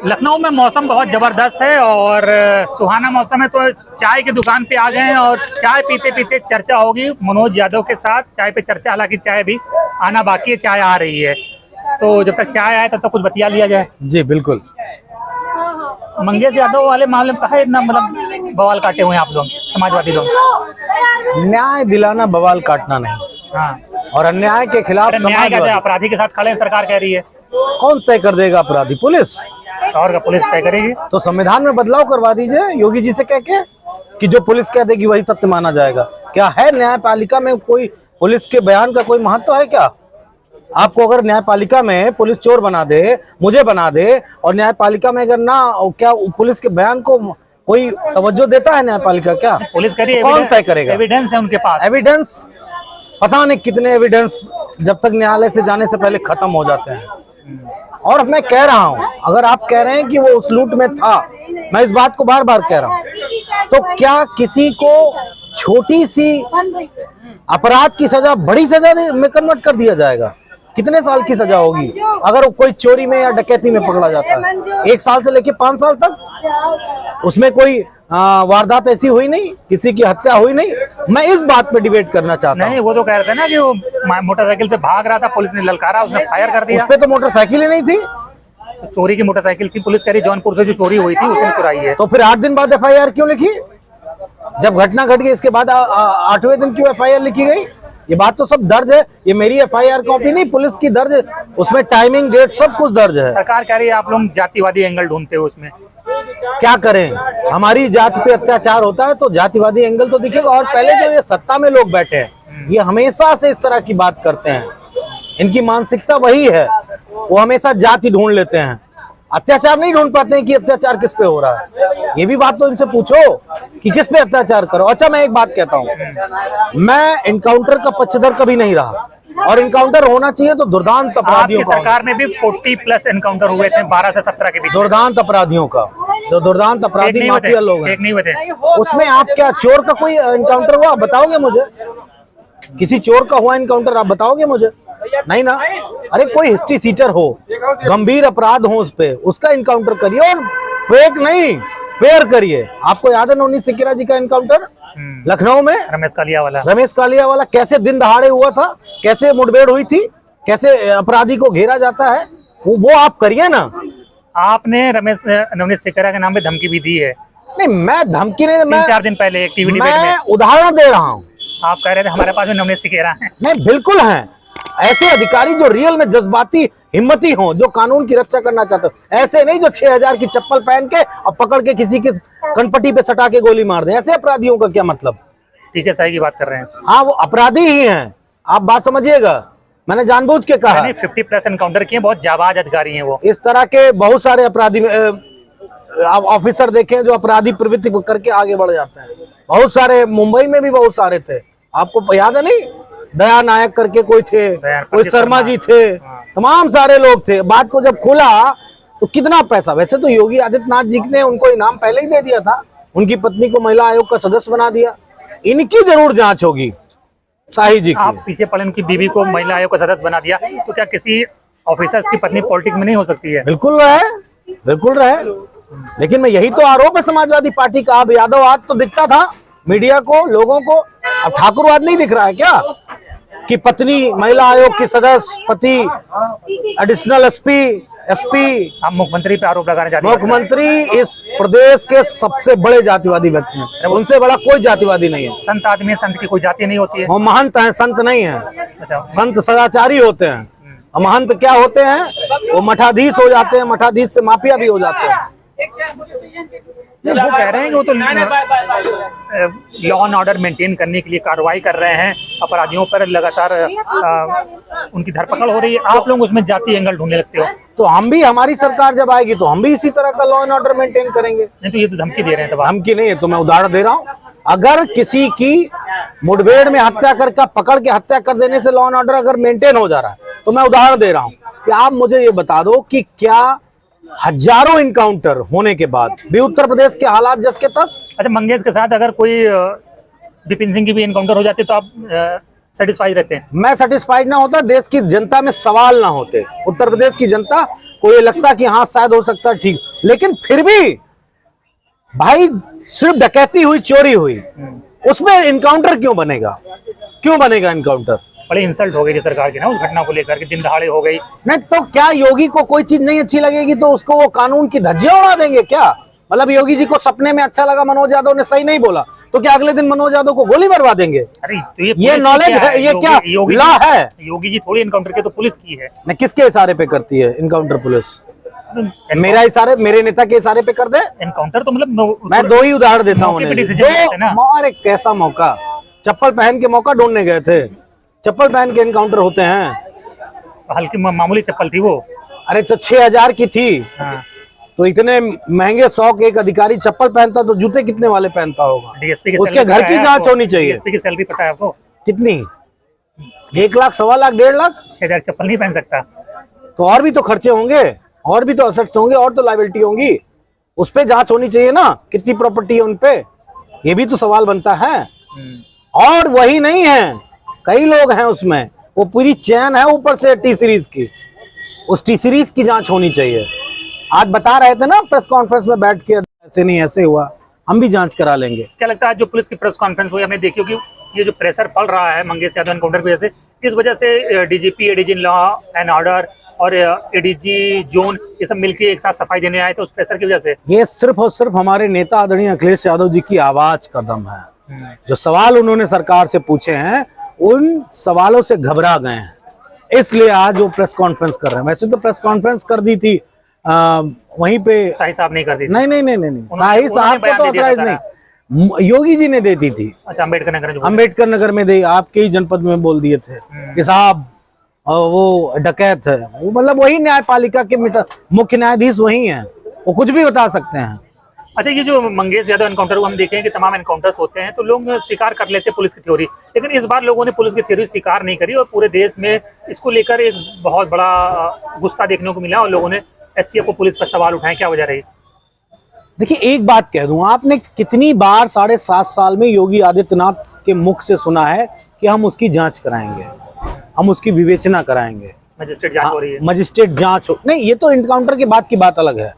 लखनऊ में मौसम बहुत ज़बरदस्त है और सुहाना मौसम है, तो चाय की दुकान पे आ गए हैं और चाय पीते पीते चर्चा होगी मनोज यादव के साथ। चाय पे चर्चा, हालांकि चाय भी आना बाकी है, चाय आ रही है, तो जब तक चाय आए तब तक कुछ बतिया लिया जाए। जी बिल्कुल। मंगेश यादव वाले मामले में कहा इतना मतलब बवाल काटे हुए हैं आप लोग, समाजवादी लोग? न्याय दिलाना बवाल काटना नहीं। हाँ, और अन्याय के खिलाफ न्याय कहते हैं, अपराधी के साथ खड़े हैं, सरकार कह रही है। कौन तय कर देगा अपराधी? पुलिस। और का पुलिस तय करेगी? तो संविधान में बदलाव करवा दीजिए योगी जी से कह के कि जो पुलिस कह देगी वही सत्य माना जाएगा। क्या है न्यायपालिका में कोई पुलिस के बयान का कोई महत्व है क्या? आपको अगर न्यायपालिका में पुलिस चोर बना दे, मुझे बना दे, और न्यायपालिका में अगर ना, क्या पुलिस के बयान को कोई तवज्जो देता है न्यायपालिका? क्या पुलिस करिए, कौन तय करेगा? एविडेंस है उनके पास। एविडेंस पता नहीं कितने एविडेंस जब तक न्यायालय से जाने से पहले खत्म हो जाते हैं। और मैं कह रहा हूं, अगर आप कह रहे हैं कि वो उस लूट में था, मैं इस बात को बार बार कह रहा हूं, तो क्या किसी को छोटी सी अपराध की सजा बड़ी सजा में कन्वर्ट कर दिया जाएगा? कितने साल की सजा होगी अगर कोई चोरी में या डकैती में पकड़ा जाता है? 1 साल से लेके 5 साल तक। उसमें कोई वारदात ऐसी हुई नहीं, किसी की हत्या हुई नहीं। मैं इस बात पे डिबेट करना चाहता हूं। नहीं, वो तो कह रहे थे ना कि वो मोटरसाइकिल से भाग रहा था, पुलिस ने ललकारा, उसने फायर कर दिया। उस पे तो मोटरसाइकिल ही नहीं थी। चोरी की मोटरसाइकिल थी, पुलिस कह रही जौनपुर से जो चोरी हुई थी उसने चुराई है। तो फिर 8 दिन बाद FIR क्यों लिखी? जब घटना घट गई इसके बाद 8वें दिन क्यों FIR लिखी गई? ये बात तो सब दर्ज है। ये मेरी FIR कॉपी नहीं, पुलिस की दर्ज है, उसमें टाइमिंग, डेट सब कुछ दर्ज है। सरकार कह रही है आप लोग जातिवादी एंगल ढूंढते हो उसमें। क्या करें? हमारी जात पे अत्याचार होता है तो जातिवादी एंगल तो दिखेगा। और पहले जो ये सत्ता में लोग बैठे हैं, ये हमेशा से इस तरह की बात करते हैं। इनकी मानसिकता वही है, वो हमेशा जाति ढूंढ लेते हैं, अत्याचार नहीं ढूंढ पाते हैं कि अत्याचार किस पे हो रहा है। ये भी बात तो इनसे पूछो कि किस पे अत्याचार करो। अच्छा, मैं एक बात कहता हूँ, मैं एनकाउंटर का पक्षधर कभी नहीं रहा, और एनकाउंटर होना चाहिए तो दुर्दांत अपराधियों का। सरकार में भी 40+ एनकाउंटर हुए थे 12 से 17 के बीच। दुर्दांत अपराधियों का, जो दुर्दांत अपराधी माफिया लोग हैं, नहीं बते। उसमें आप क्या चोर का कोई एनकाउंटर हुआ? बताओगे मुझे? किसी चोर का हुआ एनकाउंटर? आप बताओगे मुझे? नहीं ना। अरे कोई हिस्ट्री सीटर हो, गंभीर अपराध हो, उस पे उसका एनकाउंटर करिए, और फेक नहीं, फेयर करिए। आपको याद है नवनीत सिकिरा जी का एनकाउंटर लखनऊ में? रमेश कालिया वाला कैसे दिन दहाड़े हुआ था, कैसे मुठभेड़ हुई थी, कैसे अपराधी को घेरा जाता है, वो आप करिए ना। आपने नवनीत सिकिरा के नाम पे धमकी भी दी है। नहीं, मैं धमकी नहीं, मैं 3-4 दिन पहले एक टीवी डिबेट में उदाहरण दे रहा हूँ। आप कह रहे थे हमारे पास में नवनीत सिकिरा है। नहीं, बिल्कुल है। ऐसे अधिकारी जो रियल में जज्बाती, हिम्मती हों, जो कानून की रक्षा करना चाहते हो, ऐसे नहीं जो 6000 की चप्पल पहन के और पकड़ के किसी की कनपट्टी पे सटा के गोली मार दें। ऐसे अपराधियों का क्या मतलब? ठीक है, सही की बात कर रहे हैं। हाँ, वो अपराधी ही हैं, आप बात समझिएगा। मैंने जानबूझ के कहा। 50+ एनकाउंटर किए, बहुत जाबाज अधिकारी हैं वो। इस तरह के बहुत सारे अपराधी आप ऑफिसर देखें जो अपराधी प्रवृत्ति करके आगे बढ़ जाते हैं। बहुत सारे, मुंबई में भी बहुत सारे थे, आपको याद है नहीं? दया नायक करके कोई थे, कोई शर्मा जी थे, तमाम सारे लोग थे। बात को जब खोला तो कितना पैसा, वैसे तो योगी आदित्यनाथ जी ने उनको इनाम पहले ही दे दिया था, उनकी पत्नी को महिला आयोग का सदस्य बना दिया। इनकी जरूर जांच होगी, शाही जी की। आप पीछे पड़े, उनकी बीवी को महिला आयोग का सदस्य बना दिया, तो क्या किसी ऑफिसर्स की पत्नी पॉलिटिक्स में नहीं हो सकती है? बिल्कुल रहे, बिल्कुल रहे। लेकिन मैं यही तो आरोप है समाजवादी पार्टी का। अब यादववाद तो दिखता था मीडिया को, लोगों को, अब ठाकुरवाद नहीं दिख रहा है क्या? कि पत्नी महिला आयोग की सदस्य, पति एडिशनल एसपी। आप मुख्यमंत्री पे आरोप लगाने जाते हैं। मुख्यमंत्री इस प्रदेश के सबसे बड़े जातिवादी व्यक्ति हैं, उनसे बड़ा कोई जातिवादी नहीं है। संत आदमी, संत की कोई जाति नहीं होती है। वो महंत हैं, संत नहीं है। अच्छा, संत सदाचारी होते हैं, और महंत क्या होते हैं? वो मठाधीश हो जाते हैं, मठाधीश से माफिया भी हो जाते हैं। वो कह रहे हैं कि वो तो लॉ एंड ऑर्डर मेंटेन करने के लिए कार्रवाई कर रहे हैं, अपराधियों पर लगातार उनकी धरपकड़ हो रही है। आप लोग उसमें जाति एंगल ढूंढने लगते हो। तो हम भी, हमारी सरकार जब आएगी तो हम भी इसी तरह का लॉ एंड ऑर्डर मेंटेन करेंगे। नहीं तो ये तो धमकी दे रहे हैं। धमकी नहीं है, तो मैं उदाहरण दे रहा हूँ। अगर किसी की मुठभेड़ में हत्या करके पकड़ के हत्या कर देने से लॉ एंड ऑर्डर अगर मेंटेन हो जा रहा है, तो मैं उदाहरण दे रहा हूँ कि आप मुझे ये बता दो कि क्या हजारों इनकाउंटर होने के बाद भी उत्तर प्रदेश के हालात जस के तस? अच्छा, मंगेश के साथ अगर कोई विपिन सिंह की भी इनकाउंटर हो जाती तो आप सेटिस्फाई रहते हैं। मैं सेटिस्फाइड ना होता, देश की जनता में सवाल ना होते, उत्तर प्रदेश की जनता को ये लगता कि हाँ शायद हो सकता है ठीक, लेकिन फिर भी भाई सिर्फ डकैती हुई, चोरी हुई, उसमें इनकाउंटर क्यों बनेगा? क्यों बनेगा इनकाउंटर? बड़ी इंसल्ट हो गई थी सरकार की ना उस घटना को लेकर के, दिन दहाड़े हो गई। नहीं तो क्या योगी को कोई चीज नहीं अच्छी लगेगी तो उसको वो कानून की धज्जियां उड़ा देंगे क्या? मतलब योगी जी को सपने में अच्छा लगा मनोज यादव ने सही नहीं बोला तो क्या अगले दिन मनोज यादव को गोली मरवा देंगे? अरे तो ये नॉलेज है, ये क्या लॉ है? योगी जी थोड़ी इनकाउंटर के तो पुलिस की है। न किसके इशारे पे करती है इनकाउंटर पुलिस? मेरा इशारे, मेरे नेता के इशारे पे कर दे? एनकाउंटर तो मतलब मैं दो ही उदाहरण देता हूँ। अरे कैसा मौका, चप्पल पहन के मौका ढूंढने गए थे, चप्पल पहन के इनकाउंटर होते हैं? हल्की मामूली चप्पल थी वो। अरे तो 6,000 की थी। हाँ। तो इतने महंगे 100 के एक अधिकारी चप्पल पहनता तो जूते कितने वाले पहनता होगा? डीएसपी उसके घर की जांच होनी चाहिए। डीएसपी की सैलरी पता है आपको कितनी? 1 लाख, 1.25 लाख, 1.5 लाख? 6,000 चप्पल नहीं पहन सकता। तो और भी तो खर्चे होंगे, और भी तो असेट्स होंगे, और तो लायबिलिटी होंगी, उस पे जांच होनी चाहिए ना, कितनी प्रॉपर्टी है उनपे, ये भी तो सवाल बनता है। और वही नहीं है, कई लोग हैं उसमें, वो पूरी चैन है ऊपर से टी सीरीज की, उस टी सीरीज की जांच होनी चाहिए। आज बता रहे थे ना प्रेस कॉन्फ्रेंस में बैठ के, ऐसे नहीं ऐसे हुआ, हम भी जांच करा लेंगे। क्या लगता है जो पुलिस की प्रेस कॉन्फ्रेंस हुई, हमने देखी कि ये जो प्रेशर पड़ रहा है मंगेश यादव एनकाउंटर की वजह से, इस वजह से DGP, ADG law and order और एडीजी जोन ये सब मिलके एक साथ सफाई देने आए, तो उस प्रेशर की वजह से ये सिर्फ और सिर्फ हमारे नेता आदरणीय अखिलेश यादव जी की आवाज का दम है। जो सवाल उन्होंने सरकार से पूछे हैं उन सवालों से घबरा गए हैं, इसलिए आज वो प्रेस कॉन्फ्रेंस कर रहे हैं। वैसे तो प्रेस कॉन्फ्रेंस कर दी थी वहीं पे, शाही साहब नहीं कर दी थी। नहीं, शाही साहब को तो ऑथराइज नहीं, योगी जी ने दे दी थी। अच्छा, अम्बेडकर नगर में दे, आपके ही जनपद में बोल दिए थे कि साहब वो डकैत है, वो मतलब वही न्यायपालिका के मुख्य न्यायाधीश वही हैं, वो कुछ भी बता सकते हैं। अच्छा, ये जो मंगेश यादव एनकाउंटर को हम देखें कि तमाम एनकाउंटर्स होते हैं तो लोग स्वीकार कर लेते हैं पुलिस की थ्योरी, लेकिन इस बार लोगों ने पुलिस की थ्योरी स्वीकार नहीं करी और पूरे देश में इसको लेकर एक बहुत बड़ा गुस्सा देखने को मिला और लोगों ने एसटीएफ को पुलिस पर सवाल उठाए। क्या वजह रही? देखिए एक बात कह दूं, आपने कितनी बार 7.5 साल में योगी आदित्यनाथ के मुख से सुना है कि हम उसकी जांच कराएंगे, हम उसकी विवेचना कराएंगे, मजिस्ट्रेट जांच हो रही है, मजिस्ट्रेट जांच हो, नहीं ये तो इनकाउंटर के बाद की बात अलग है।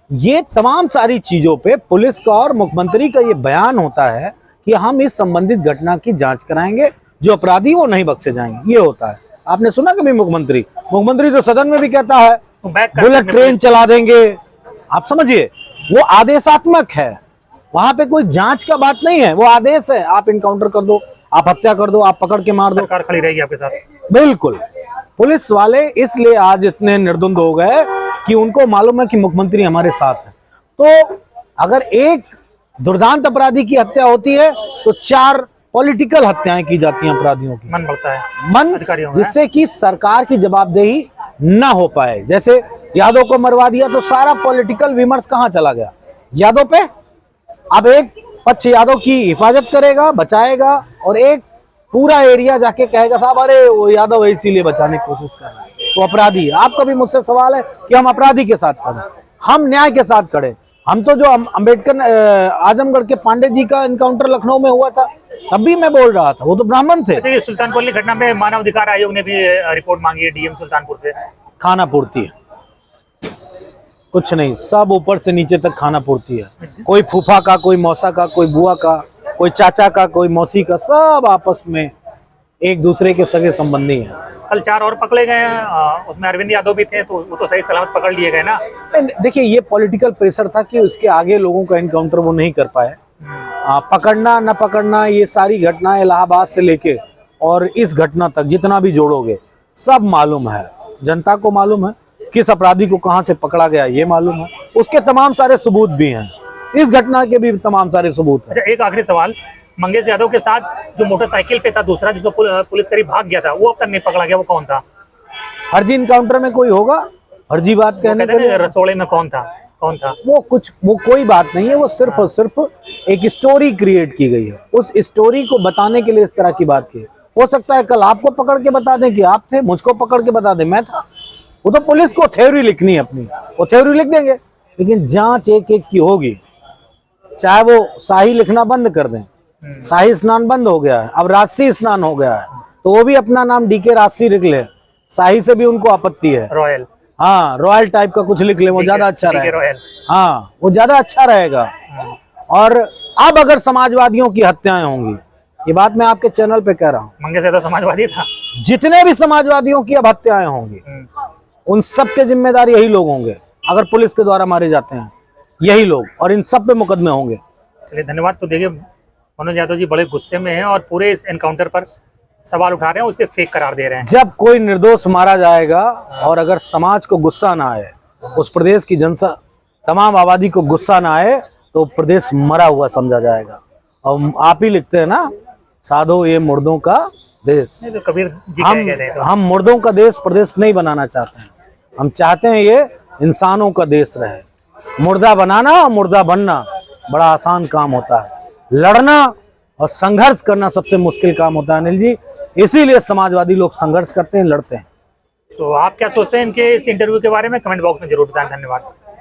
ये तमाम सारी चीजों पे पुलिस का और मुख्यमंत्री का ये बयान होता है कि हम इस संबंधित घटना की जांच कराएंगे, जो अपराधी वो नहीं बख्शे जाएंगे, ये होता है। आपने सुना कभी मुख्यमंत्री तो सदन में भी कहता है बुलेट ट्रेन चला देंगे, आप समझिए वो आदेशात्मक है, वहां पे कोई जांच का बात नहीं है, वो आदेश है, आप इनकाउंटर कर दो, आप हत्या कर दो, आप पकड़ के मार दो, सरकार खड़ी रहेगी आपके साथ। बिल्कुल। पुलिस वाले इसलिए आज इतने निर्द्वंद हो गए कि उनको मालूम है कि मुख्यमंत्री हमारे साथ है। तो अगर एक दुर्दांत अपराधी की हत्या होती है तो 4 पॉलिटिकल हत्याएं की जाती हैं अपराधियों की, मन बढ़ता है, मन, जिससे कि सरकार की जवाबदेही ना हो पाए। जैसे यादव को मरवा दिया तो सारा पॉलिटिकल विमर्श कहां चला गया? यादव पे। अब एक पक्ष यादव की हिफाजत करेगा, बचाएगा, और एक पूरा एरिया जाके कहेगा साहब अरे वो यादव है इसीलिए बचाने की कोशिश कर रहा है, तो अपराधी है। आपका भी मुझसे सवाल है कि हम अपराधी के साथ खड़े, हम न्याय के साथ खड़े। हम तो जो अम्बेडकर आजमगढ़ के पांडे जी का इनकाउंटर लखनऊ में हुआ था तब भी मैं बोल रहा था, वो तो ब्राह्मण थे। अच्छा, ये सुल्तानपुर की घटना में मानव अधिकार आयोग ने भी रिपोर्ट मांगी है डीएम सुल्तानपुर से। खाना पूर्ति है, कुछ नहीं, सब ऊपर से नीचे तक खाना पूर्ति है। कोई फूफा का, कोई मौसा का, कोई बुआ का, कोई चाचा का, कोई मौसी का, सब आपस में एक दूसरे के सगे संबंधी हैं। कल 4 और पकड़े गए हैं, उसमें अरविंद यादव भी थे, तो वो तो सही सलामत पकड़ लिए गए ना। देखिए ये पॉलिटिकल प्रेशर था कि उसके आगे लोगों का इनकाउंटर वो नहीं कर पाए। पकड़ना न पकड़ना, ये सारी घटनाएं इलाहाबाद से लेके और इस घटना तक जितना भी जोड़ोगे सब मालूम है, जनता को मालूम है किस अपराधी को कहां से पकड़ा गया, ये मालूम है, उसके तमाम सारे सबूत भी हैं, इस घटना के भी तमाम सारे सबूत हैं। अच्छा, एक आखिरी सवाल, मंगेश यादव के साथ जो मोटरसाइकिल पे था दूसरा जिसको पुलिस करीब भाग गया था, वो अब तक नहीं पकड़ा गया, वो कौन था? फर्जी इनकाउंटर में कोई होगा फर्जी बात कहने के लिए? रसोड़े में कौन था? वो कोई बात नहीं है, वो सिर्फ और सिर्फ एक स्टोरी क्रिएट की गई है, उस स्टोरी को बताने के लिए इस तरह की बात की। हो सकता है कल आपको पकड़ के बता दें कि आप थे, मुझको पकड़ के बता दें मैं था। वो तो पुलिस को थ्योरी लिखनी है अपनी, वो थ्योरी लिख देंगे, लेकिन जांच एक एक की होगी। चाहे वो शाही लिखना बंद कर दें, शाही स्नान बंद हो गया है, अब राजसी स्नान हो गया है, तो वो भी अपना नाम डीके राशि लिख ले, शाही से भी उनको आपत्ति है। रॉयल, हाँ, रॉयल टाइप का कुछ लिख ले, वो ज्यादा अच्छा रहेगा। रॉयल, हाँ, वो ज्यादा अच्छा रहेगा। और अब अगर समाजवादियों की हत्याएं होंगी, ये बात मैं आपके चैनल पे कह रहा हूँ, मंगे से तो समाजवादी था। जितने भी समाजवादियों की अब हत्याएं होंगी, उन सब के जिम्मेदार यही लोग होंगे। अगर पुलिस के द्वारा मारे जाते हैं यही लोग, और इन सब पे मुकदमे होंगे। चलिए धन्यवाद। तो देखिए मनोज यादव जी बड़े गुस्से में हैं और पूरे इस एनकाउंटर पर सवाल उठा रहे हैं, उसे फेक करार दे रहे हैं। जब कोई निर्दोष मारा जाएगा और अगर समाज को गुस्सा ना आए, उस प्रदेश की जनता तमाम आबादी को गुस्सा ना आए, तो प्रदेश मरा हुआ समझा जाएगा। और आप ही लिखते हैं ना, साधो ये मुर्दों का देश। नहीं तो कबीर जी कह गए थे। हम मुर्दों का देश प्रदेश नहीं बनाना चाहते हैं। हम चाहते हैं ये इंसानों का देश रहे। मुर्दा बनाना और मुर्दा बनना बड़ा आसान काम होता है, लड़ना और संघर्ष करना सबसे मुश्किल काम होता है अनिल जी। इसीलिए समाजवादी लोग संघर्ष करते हैं, लड़ते हैं। तो आप क्या सोचते हैं इनके इस इंटरव्यू के बारे में, कमेंट बॉक्स में जरूर बताएं। धन्यवाद।